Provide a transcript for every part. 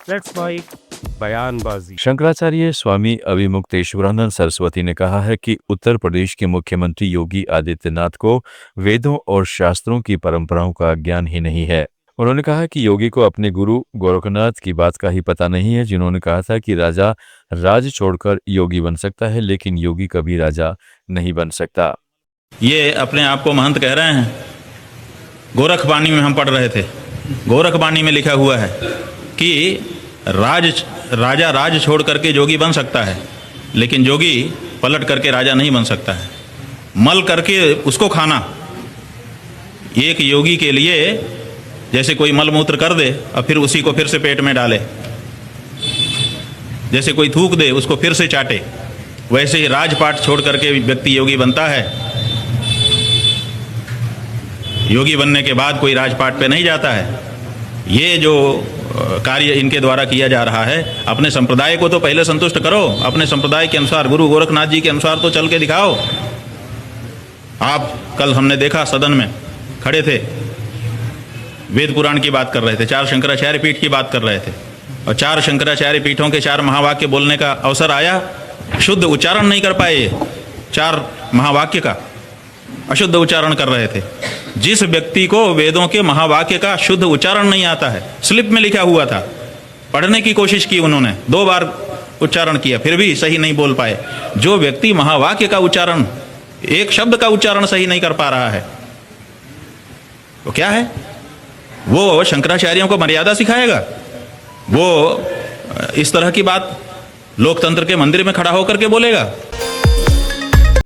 Let's mic बयानबाजी। शंकराचार्य स्वामी अभिमुक्तेश्वरानंद सरस्वती ने कहा है कि उत्तर प्रदेश के मुख्यमंत्री योगी आदित्यनाथ को वेदों और शास्त्रों की परंपराओं का ज्ञान ही नहीं है। उन्होंने कहा कि योगी को अपने गुरु गोरखनाथ की बात का ही पता नहीं है, जिन्होंने कहा था कि राजा राज छोड़कर योगी बन सकता है, लेकिन योगी कभी राजा नहीं बन सकता। ये अपने आप को महंत कह रहे हैं। गोरखबाणी में हम पढ़ रहे थे, गोरखबाणी में लिखा हुआ है कि राजा राज छोड़ करके जोगी बन सकता है, लेकिन जोगी पलट करके राजा नहीं बन सकता है। मल करके उसको खाना एक योगी के लिए जैसे कोई मल मूत्र कर दे और फिर उसी को फिर से पेट में डाले, जैसे कोई थूक दे उसको फिर से चाटे, वैसे ही राजपाट छोड़ करके व्यक्ति योगी बनता है। योगी बनने के बाद कोई राजपाट पे नहीं जाता है। ये जो कार्य इनके द्वारा किया जा रहा है, अपने संप्रदाय को तो पहले संतुष्ट करो, अपने संप्रदाय के अनुसार, गुरु गोरखनाथ जी के अनुसार तो चल के दिखाओ। आप कल हमने देखा सदन में खड़े थे, वेद पुराण की बात कर रहे थे, 4 शंकराचार्य पीठ की बात कर रहे थे, और 4 शंकराचार्य पीठों के 4 महावाक्य बोलने का अवसर आया, शुद्ध उच्चारण नहीं कर पाए। 4 महावाक्य का अशुद्ध उच्चारण कर रहे थे। जिस व्यक्ति को वेदों के महावाक्य का शुद्ध उच्चारण नहीं आता है, स्लिप में लिखा हुआ था, पढ़ने की कोशिश की उन्होंने, 2 बार उच्चारण किया, फिर भी सही नहीं बोल पाए। जो व्यक्ति महावाक्य का उच्चारण, एक शब्द का उच्चारण सही नहीं कर पा रहा है, वो क्या है? वो शंकराचार्यों को मर्यादा सिखाएगा? वो इस तरह की बात लोकतंत्र के मंदिर में खड़ा होकर के बोलेगा?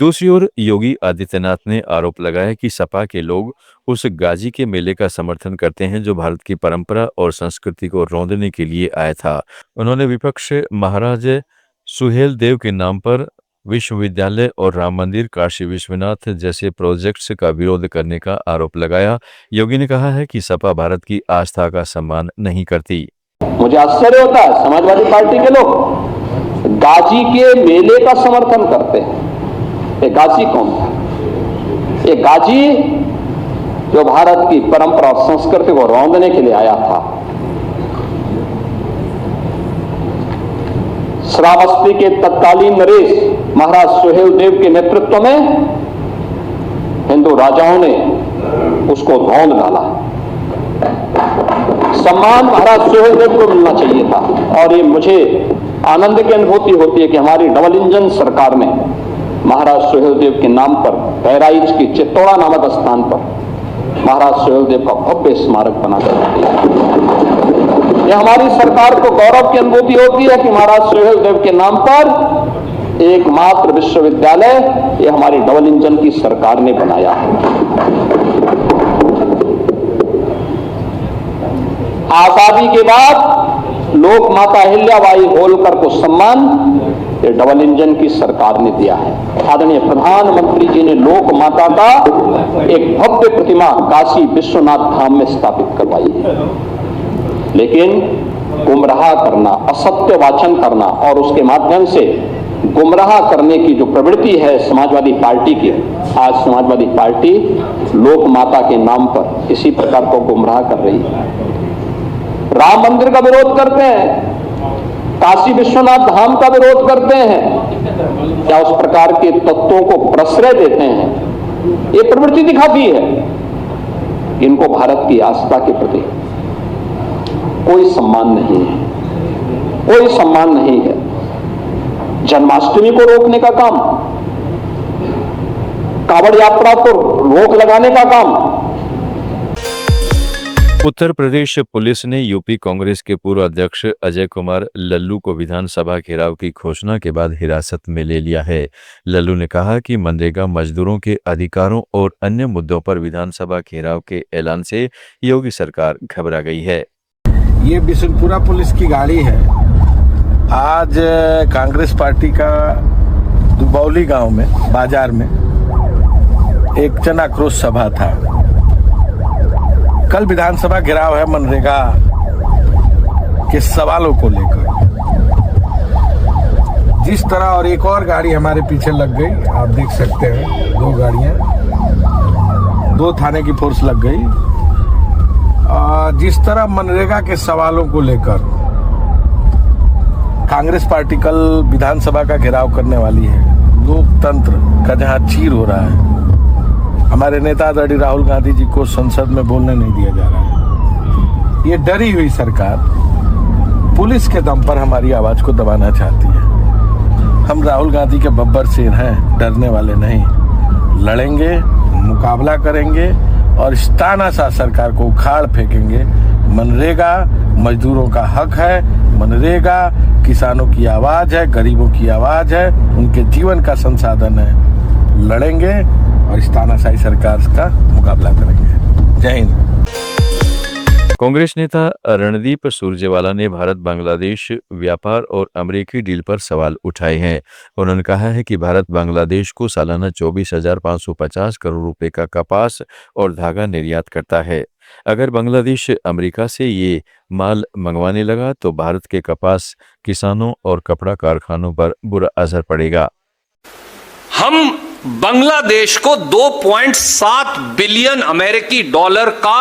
दूसरी ओर योगी आदित्यनाथ ने आरोप लगाया कि सपा के लोग उस गाजी के मेले का समर्थन करते हैं जो भारत की परंपरा और संस्कृति को रौंदने के लिए आया था। उन्होंने विपक्ष महाराज सुहेल देव के नाम पर विश्वविद्यालय और राम मंदिर, काशी विश्वनाथ जैसे प्रोजेक्ट्स का विरोध करने का आरोप लगाया। योगी ने कहा है कि सपा भारत की आस्था का सम्मान नहीं करती। मुझे आश्चर्य होता है, समाजवादी पार्टी के लोग गाजी के मेले का समर्थन करते हैं। ये गाजी कौन था? ये गाजी जो भारत की परंपरा और संस्कृति को रौंदने के लिए आया था। श्रावस्ती के तत्कालीन नरेश महाराज सुहेल देव के नेतृत्व में हिंदू राजाओं ने उसको रौंद डाला। सम्मान महाराज सुहेल देव को मिलना चाहिए था, और ये मुझे आनंद की अनुभूति होती है कि हमारी डबल इंजन सरकार ने महाराज सुहेल देव के नाम पर बहराइच की चित्तौड़ा नामक स्थान पर महाराज सुहेल देव का भव्य स्मारक बना दिया। यह हमारी सरकार को गौरव की अनुभूति होती है कि महाराज सुहेल देव के नाम पर एकमात्र विश्वविद्यालय यह हमारी डबल इंजन की सरकार ने बनाया है। आजादी के बाद लोक माता अहिल्याबाई होलकर को सम्मान ये डबल इंजन की सरकार ने दिया है। आदरणीय प्रधानमंत्री जी ने लोक माता का एक भव्य प्रतिमा काशी विश्वनाथ धाम में स्थापित करवाई है, लेकिन गुमराह करना, असत्य वाचन करना और उसके माध्यम से गुमराह करने की जो प्रवृत्ति है समाजवादी पार्टी की, आज समाजवादी पार्टी लोक माता के नाम पर इसी प्रकार को गुमराह कर रही है। राम मंदिर का विरोध करते हैं, काशी विश्वनाथ धाम का विरोध करते हैं, क्या उस प्रकार के तत्वों को प्रश्रय देते हैं। ये प्रवृत्ति दिखाती है इनको भारत की आस्था के प्रति कोई सम्मान नहीं है, कोई सम्मान नहीं है। जन्माष्टमी को रोकने का काम, कांवड़ यात्रा को रोक लगाने का काम। उत्तर प्रदेश पुलिस ने यूपी कांग्रेस के पूर्व अध्यक्ष अजय कुमार लल्लू को विधानसभा घेराव की घोषणा के बाद हिरासत में ले लिया है। लल्लू ने कहा कि मनरेगा मजदूरों के अधिकारों और अन्य मुद्दों पर विधानसभा घेराव के ऐलान से योगी सरकार घबरा गई है। ये बिशनपुरा पुलिस की गाड़ी है। आज कांग्रेस पार्टी का दुबौली गांव में बाजार में एक जन आक्रोश सभा था। कल विधानसभा घेराव है मनरेगा के सवालों को लेकर। जिस तरह, और एक और गाड़ी हमारे पीछे लग गई, आप देख सकते हैं, 2 गाड़ियां, 2 थाने की फोर्स लग गई। जिस तरह मनरेगा के सवालों को लेकर कांग्रेस पार्टी कल विधानसभा का घेराव करने वाली है। लोकतंत्र का जहां चीर हो रहा है, हमारे नेता आदरणीय राहुल गांधी जी को संसद में बोलने नहीं दिया जा रहा है। ये डरी हुई सरकार पुलिस के दम पर हमारी आवाज को दबाना चाहती है। हम राहुल गांधी के बब्बर शेर हैं, डरने वाले नहीं। लड़ेंगे, मुकाबला करेंगे और इस तानाशाह सरकार को उखाड़ फेंकेंगे। मनरेगा मजदूरों का हक है, मनरेगा किसानों की आवाज है, गरीबों की आवाज है, उनके जीवन का संसाधन है। लड़ेंगे और इस तानाशाही सरकार का मुकाबला करेंगे। जय हिंद। कांग्रेस नेता रणदीप सुरजेवाला ने भारत बांग्लादेश व्यापार और अमेरिकी डील पर सवाल उठाए हैं। उन्होंने कहा है कि भारत बांग्लादेश को सालाना 24,550 करोड़ रुपए का कपास और धागा निर्यात करता है। अगर बांग्लादेश अमेरिका से ये माल मंगवाने लगा तो भारत के कपास किसानों और कपड़ा कारखानों पर बुरा असर पड़ेगा। हम बांग्लादेश को 2.7 बिलियन अमेरिकी डॉलर का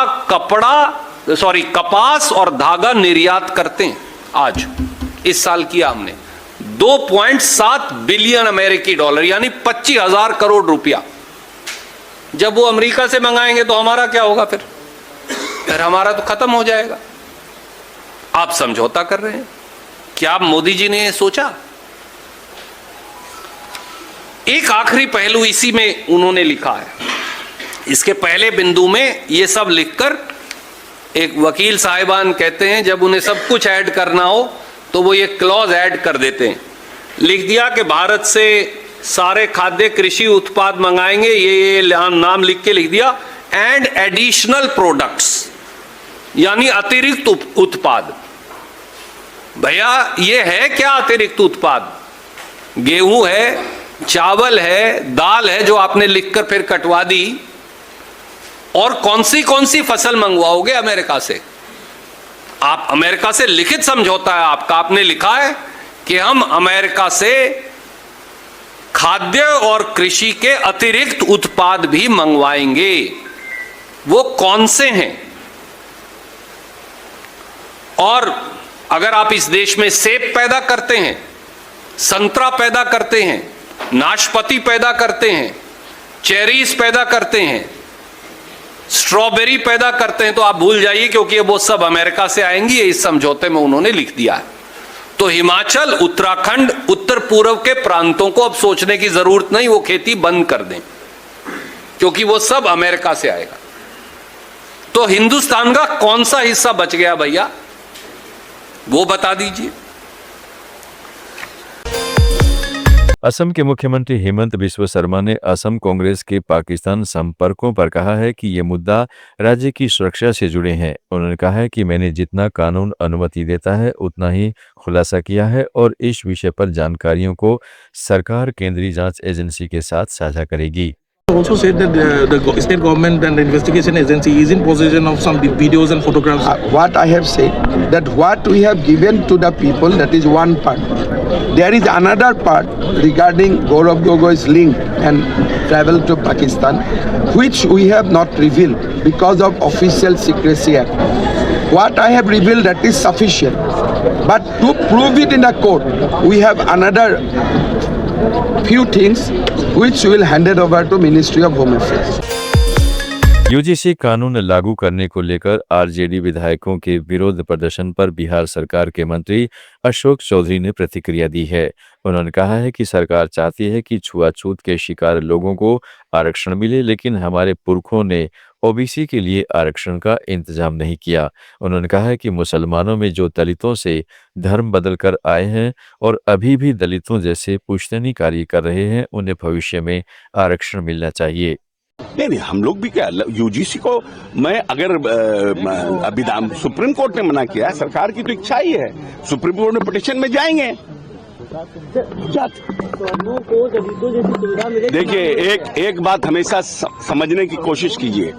कपास और धागा निर्यात करते हैं। आज इस साल किया हमने 2.7 बिलियन अमेरिकी डॉलर, यानी 25,000 करोड़ रुपया। जब वो अमेरिका से मंगाएंगे तो हमारा क्या होगा? फिर हमारा तो खत्म हो जाएगा। आप समझौता कर रहे हैं क्या? मोदी जी ने सोचा? एक आखिरी पहलू इसी में उन्होंने लिखा है। इसके पहले बिंदु में ये सब लिखकर एक वकील साहिबान कहते हैं जब उन्हें सब कुछ ऐड करना हो तो वो ये क्लॉज ऐड कर देते हैं। लिख दिया कि भारत से सारे खाद्य कृषि उत्पाद मंगाएंगे, ये नाम लिख के लिख दिया, एंड एडिशनल प्रोडक्ट्स, यानी अतिरिक्त उत्पाद। भैया ये है क्या अतिरिक्त उत्पाद? गेहूं है, चावल है, दाल है जो आपने लिखकर फिर कटवा दी, और कौन सी फसल मंगवाओगे अमेरिका से? आप अमेरिका से लिखित समझौता है आपका, आपने लिखा है कि हम अमेरिका से खाद्य और कृषि के अतिरिक्त उत्पाद भी मंगवाएंगे। वो कौन से हैं? और अगर आप इस देश में सेब पैदा करते हैं, संतरा पैदा करते हैं, नाशपाती पैदा करते हैं, चेरीज पैदा करते हैं, स्ट्रॉबेरी पैदा करते हैं, तो आप भूल जाइए, क्योंकि वो सब अमेरिका से आएंगी। इस समझौते में उन्होंने लिख दिया है। तो हिमाचल, उत्तराखंड, उत्तर पूर्व के प्रांतों को अब सोचने की जरूरत नहीं, वो खेती बंद कर दें, क्योंकि वो सब अमेरिका से आएगा। तो हिंदुस्तान का कौन सा हिस्सा बच गया भैया, वो बता दीजिए। असम के मुख्यमंत्री हेमंत बिस्वा शर्मा ने असम कांग्रेस के पाकिस्तान संपर्कों पर कहा है कि ये मुद्दा राज्य की सुरक्षा से जुड़े हैं। उन्होंने कहा है कि मैंने जितना कानून अनुमति देता है उतना ही खुलासा किया है और इस विषय पर जानकारियों को सरकार केंद्रीय जांच एजेंसी के साथ साझा करेगी। Also said that the state government and the investigation agency is in possession of some videos and photographs. What I have said, that what we have given to the people, that is one part. There is another part regarding Gaurav Gogoi's link and travel to Pakistan, which we have not revealed because of Official Secrecy Act. What I have revealed, that is sufficient. But to prove it in a court, we have another few things which we will hand it over to Ministry of Home Affairs. UGC कानून लागू करने को लेकर RJD विधायकों के विरोध प्रदर्शन पर बिहार सरकार के मंत्री अशोक चौधरी ने प्रतिक्रिया दी है। उन्होंने कहा है कि सरकार चाहती है कि छुआछूत के शिकार लोगों को आरक्षण मिले, लेकिन हमारे पुरखों ने ओबीसी के लिए आरक्षण का इंतजाम नहीं किया। उन्होंने कहा है कि मुसलमानों में जो दलितों से धर्म बदल कर आए हैं और अभी भी दलितों जैसे पुश्तैनी कार्य कर रहे हैं, उन्हें भविष्य में आरक्षण मिलना चाहिए। नहीं, हम लोग भी क्या, यूजीसी को मैं अगर अभी सुप्रीम कोर्ट ने मना किया, सरकार की तो इच्छा ही है, सुप्रीम कोर्ट में पिटीशन में जाएंगे। देखिए, एक बात हमेशा समझने की कोशिश कीजिए,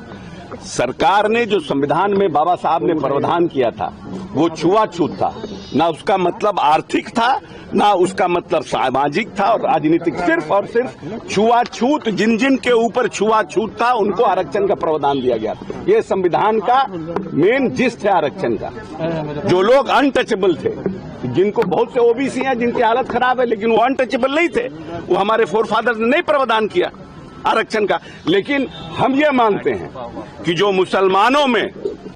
सरकार ने जो संविधान में बाबा साहब ने प्रावधान किया था वो छुआछूत था, ना उसका मतलब आर्थिक था, ना उसका मतलब सामाजिक था और राजनीतिक, सिर्फ और सिर्फ छुआछूत। जिन जिन के ऊपर छुआछूत था उनको आरक्षण का प्रावधान दिया गया था। ये संविधान का मेन जिस्ट है आरक्षण का। जो लोग अनटचेबल थे, जिनको बहुत से ओबीसी हैं जिनकी हालत खराब है लेकिन वो अनटचेबल नहीं थे, वो हमारे फोरफादर्स ने नहीं प्रावधान किया आरक्षण का। लेकिन हम ये मानते हैं कि जो मुसलमानों में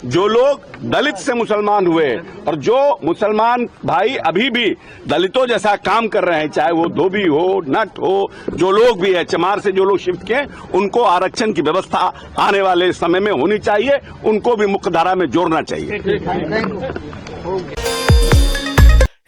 जो लोग दलित से मुसलमान हुए और जो मुसलमान भाई अभी भी दलितों जैसा काम कर रहे हैं, चाहे वो धोबी हो, नट हो, जो लोग भी है, चमार से जो लोग शिफ्ट किए, उनको आरक्षण की व्यवस्था आने वाले समय में होनी चाहिए, उनको भी मुख्यधारा में जोड़ना चाहिए।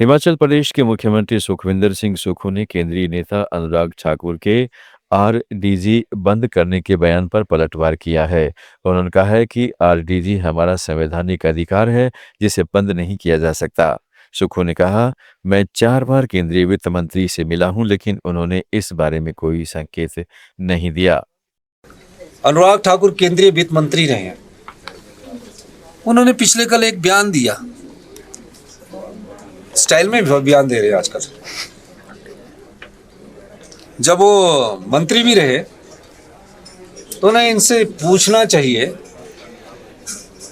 हिमाचल प्रदेश के मुख्यमंत्री सुखविंदर सिंह सुक्खू ने केंद्रीय नेता अनुराग ठाकुर के आरडीजी बंद करने के बयान पर पलटवार किया है। उन्होंने कहा है कि आरडीजी हमारा संवैधानिक अधिकार है जिसे बंद नहीं किया जा सकता। सुक्खू ने कहा, मैं 4 बार केंद्रीय वित्त मंत्री से मिला हूं लेकिन उन्होंने इस बारे में कोई संकेत नहीं दिया। अनुराग ठाकुर केंद्रीय वित्त मंत्री रहे हैं, उन्होंने पिछले कल एक बयान दिया, स्टाइल में बयान दे रहे हैं आजकल। जब वो मंत्री भी रहे तो उन्हें इनसे पूछना चाहिए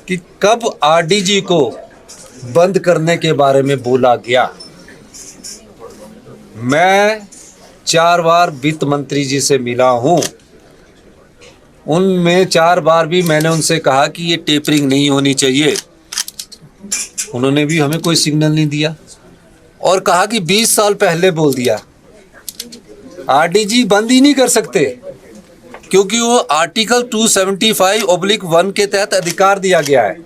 कि कब आरडीजी को बंद करने के बारे में बोला गया। मैं 4 बार वित्त मंत्री जी से मिला हूं, उनमें 4 बार भी मैंने उनसे कहा कि ये टेपरिंग नहीं होनी चाहिए, उन्होंने भी हमें कोई सिग्नल नहीं दिया और कहा कि 20 साल पहले बोल दिया। आरडीजी बंद ही नहीं कर सकते क्योंकि वो आर्टिकल 275/1 के तहत अधिकार दिया गया है।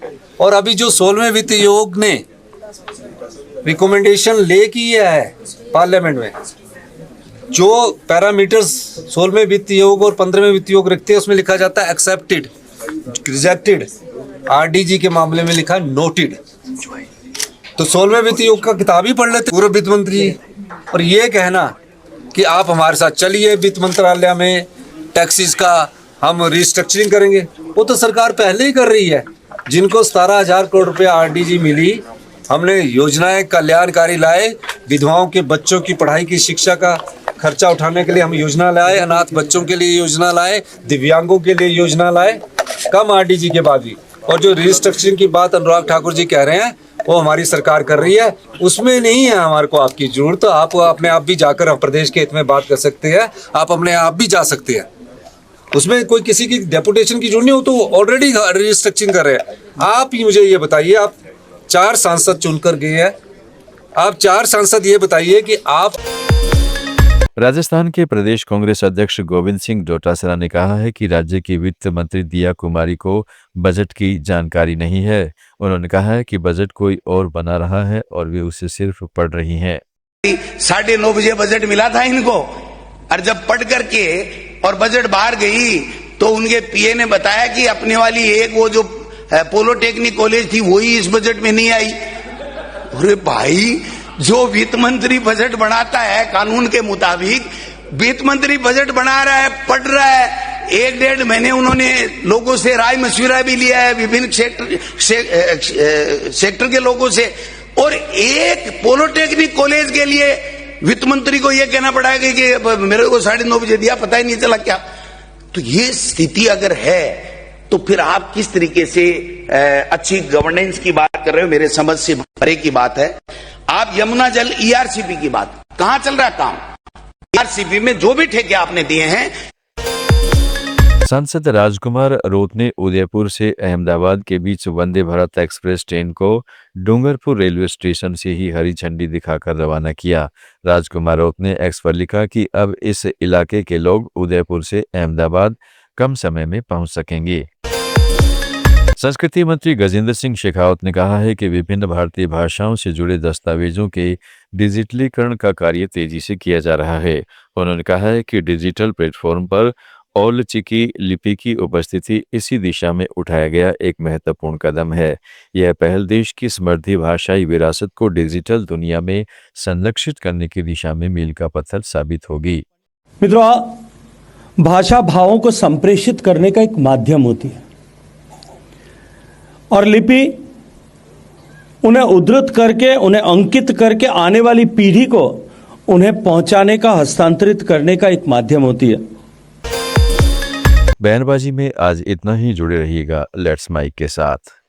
और अभी जो 16वें वित्त आयोग ने रिकमेंडेशन ले की है पार्लियामेंट में, जो पैरामीटर्स 16वें वित्त आयोग और 15वें वित्त आयोग रखते हैं, उसमें लिखा जाता है एक्सेप्टेड, रिजेक्टेड। आरडीजी के मामले में लिखा नोटेड। तो 16वें वित्त आयोग का किताब ही पढ़ लेते पूर्व वित्त मंत्री। और ये कहना कि आप हमारे साथ चलिए वित्त मंत्रालय में टैक्सेस का हम रिस्ट्रक्चरिंग करेंगे, वो तो सरकार पहले ही कर रही है। जिनको 17,000 करोड़ रुपया आरडीजी मिली, हमने योजनाएं कल्याणकारी लाए, विधवाओं के बच्चों की पढ़ाई की शिक्षा का खर्चा उठाने के लिए हम योजना लाए, अनाथ बच्चों के लिए योजना लाए, दिव्यांगों के लिए योजना लाए, कम आरडीजी के बाद भी। और जो रिस्ट्रक्चरिंग की बात अनुराग ठाकुर जी कह रहे हैं वो हमारी सरकार कर रही है, उसमें नहीं है हमारे को आपकी जरूरत। तो आप अपने आप भी जाकर हम प्रदेश के हित में बात कर सकते हैं, आप अपने आप भी जा सकते हैं, उसमें कोई किसी की डेपुटेशन की जरूरत नहीं हो, तो ऑलरेडी रिस्ट्रक्चरिंग कर रहे हैं। आप ही मुझे ये बताइए, आप 4 सांसद चुनकर गए हैं, आप 4 सांसद ये बताइए कि आप। राजस्थान के प्रदेश कांग्रेस अध्यक्ष गोविंद सिंह डोटासरा ने कहा है कि राज्य की वित्त मंत्री दिया कुमारी को बजट की जानकारी नहीं है। उन्होंने कहा है कि बजट कोई और बना रहा है और वे उसे सिर्फ पढ़ रही हैं। 9:30 बजे बजट मिला था इनको, और जब पढ़ करके और बजट बाहर गई तो उनके पीए ने बताया कि अपने वाली एक वो जो पॉलिटेक्निक कॉलेज थी वही इस बजट में नहीं आई। अरे भाई, जो वित्त मंत्री बजट बनाता है कानून के मुताबिक, वित्त मंत्री बजट बना रहा है, पढ़ रहा है। 1-1.5 महीने उन्होंने लोगों से राय मशविरा भी लिया है, विभिन्न सेक्टर के लोगों से, और एक पॉलिटेक्निक कॉलेज के लिए वित्त मंत्री को यह कहना पड़ा है कि मेरे को 9:30 बजे दिया, पता ही नहीं चला क्या। तो ये स्थिति अगर है तो फिर आप किस तरीके से अच्छी गवर्नेंस की बात कर रहे हो, मेरे समझ से परे की बात है। आप यमुना जल ईआरसीपी की बात, कहां चल रहा है काम? ईआरसीपी में जो भी ठेके आपने दिए हैं। सांसद राजकुमार रोत ने उदयपुर से अहमदाबाद के बीच वंदे भारत एक्सप्रेस ट्रेन को डूंगरपुर रेलवे स्टेशन से ही हरी झंडी दिखाकर रवाना किया। राजकुमार रोत ने एक्स पर लिखा कि अब इस इलाके के लोग उदयपुर से अहमदाबाद कम समय में पहुंच सकेंगे। संस्कृति मंत्री गजेंद्र सिंह शेखावत ने कहा है कि विभिन्न भारतीय भाषाओं से जुड़े दस्तावेजों के डिजिटलीकरण का कार्य तेजी से किया जा रहा है। उन्होंने कहा है कि डिजिटल प्लेटफॉर्म पर ओल चिकी लिपि की उपस्थिति इसी दिशा में उठाया गया एक महत्वपूर्ण कदम है। यह पहल देश की समृद्ध भाषाई विरासत को डिजिटल दुनिया में संरक्षित करने की दिशा में मील का पत्थर साबित होगी। मित्रों, भाषा भावों को संप्रेषित करने का एक माध्यम होती है और लिपि उन्हें उद्धृत करके, उन्हें अंकित करके आने वाली पीढ़ी को उन्हें पहुंचाने का, हस्तांतरित करने का एक माध्यम होती है। बयानबाजी में आज इतना ही। जुड़े रहिएगा लेट्स माइक के साथ।